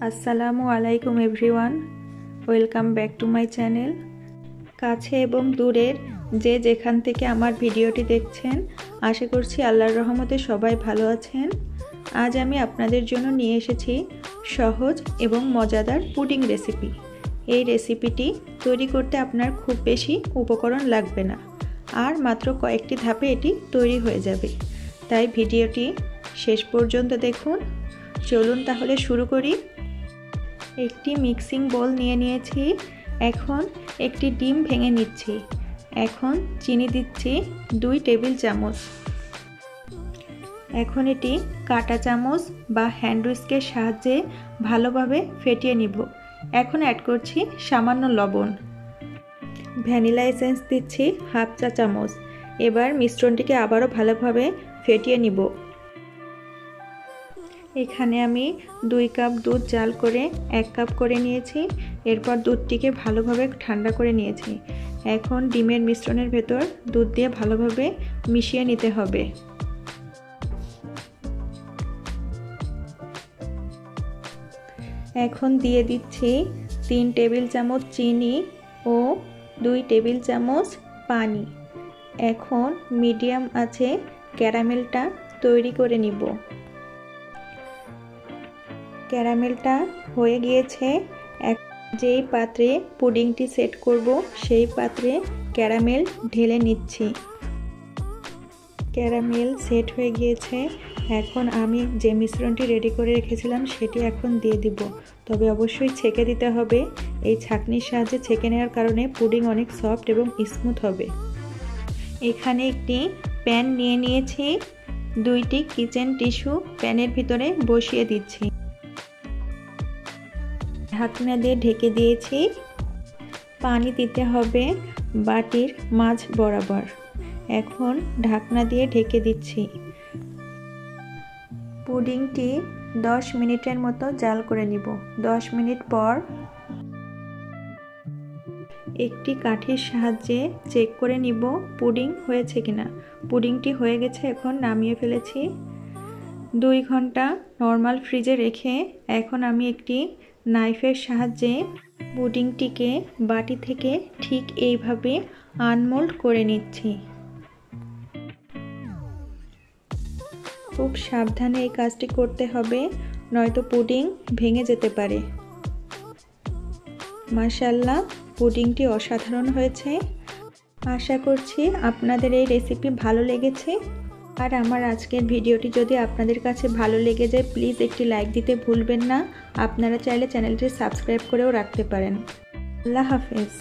আসসালামু আলাইকুম everyone, welcome back to my channel. কাছে এবং দূরের যে যেখান থেকে আমার ভিডিওটি দেখছেন, আশা করছি আল্লাহর রহমতে সবাই ভালো আছেন। আজ আমি আপনাদের জন্য নিয়ে এসেছি সহজ এবং মজাদার পুডিং রেসিপি। এই রেসিপিটি তৈরি করতে আপনার খুব বেশি উপকরণ লাগবে না, আর মাত্র কয়েকটি ধাপে এটি তৈরি হয়ে যাবে। তাই ভিডিওটি শেষ পর্যন্ত দেখুন। চলুন তাহলে শুরু করি। একটি মিক্সিং বোল নিয়ে নিয়েছি। এখন একটি ডিম ভেঙে নিচ্ছি। এখন চিনি দিচ্ছি 2 টেবিল চামচ। এখন এটি কাঁটা চামচ বা হ্যান্ড হুইস্কের সাহায্যে ভালোভাবে ফেটিয়ে নিব। এখন অ্যাড করছি সামান্য লবণ। ভ্যানিলা এসেন্স দিচ্ছি 1/2 চা চামচ। এবার মিশ্রণটিকে আবারও ভালোভাবে ফেটিয়ে নিব। এখানে আমি 2 কাপ দুধ জাল করে 1 কাপ করে নিয়েছি। এরপর দুধটিকে ভালোভাবে ঠান্ডা করে নিয়েছি। এখন ডিমের মিশ্রণের ভেতর দুধ দিয়ে ভালোভাবে মিশিয়ে নিতে হবে। এখন দিয়ে দিচ্ছি 3 টেবিল চামচ চিনি ও 2 টেবিল চামচ পানি। এখন মিডিয়াম আঁচে ক্যারামেলটা তৈরি করে নিব। ক্যারামেলটা হয়ে গিয়েছে। যেই পাত্রে পুডিংটি সেট করব সেই পাত্রে ক্যারামেল ঢেলে নিচ্ছি। ক্যারামেল সেট হয়ে গিয়েছে। এখন আমি যে মিশ্রণটি রেডি করে রেখেছিলাম সেটি এখন দিয়ে দিব। তবে অবশ্যই ছেঁকে দিতে হবে। এই ছাঁকনির সাহায্যে ছেঁকে নেওয়ার কারণে পুডিং অনেক সফট এবং স্মুথ হবে। এখানে একটি প্যান নিয়ে নিয়েছি। 2টি কিচেন টিস্যু প্যানের ভিতরে বসিয়ে দিচ্ছি। ঢাকনা দিয়ে ঢেকে দিয়েছি। পানি দিতে হবে বাটির মাঝ বরাবর। এখন ঢাকনা দিয়ে ঢেকে দিচ্ছি। পুডিংটি 10 মিনিটের মতো জাল করে নিব। 10 মিনিট পর একটি কাঠির সাহায্যে চেক করে নিব পুডিং হয়েছে কিনা। পুডিংটি হয়ে গেছে। এখন নামিয়ে ফেলেছি। 2 ঘন্টা নর্মাল ফ্রিজে রেখে এখন আমি একটি নাইফের সাহায্যে পুডিংটিকে বাটি থেকে ঠিক এইভাবে আনমোল্ড করে নিচ্ছি। খুব সাবধানে এই কাজটি করতে হবে, নয়তো পুডিং ভেঙে যেতে পারে। মাশাআল্লাহ, পুডিংটি অসাধারণ হয়েছে। আশা করছি আপনাদের এই রেসিপি ভালো লেগেছে। আর আমার আজকের ভিডিওটি যদি আপনাদের কাছে ভালো লেগে যায়, প্লিজ একটি লাইক দিতে ভুলবেন না। আপনারা চাইলে চ্যানেলটি সাবস্ক্রাইব করেও রাখতে পারেন। আল্লাহ হাফেজ।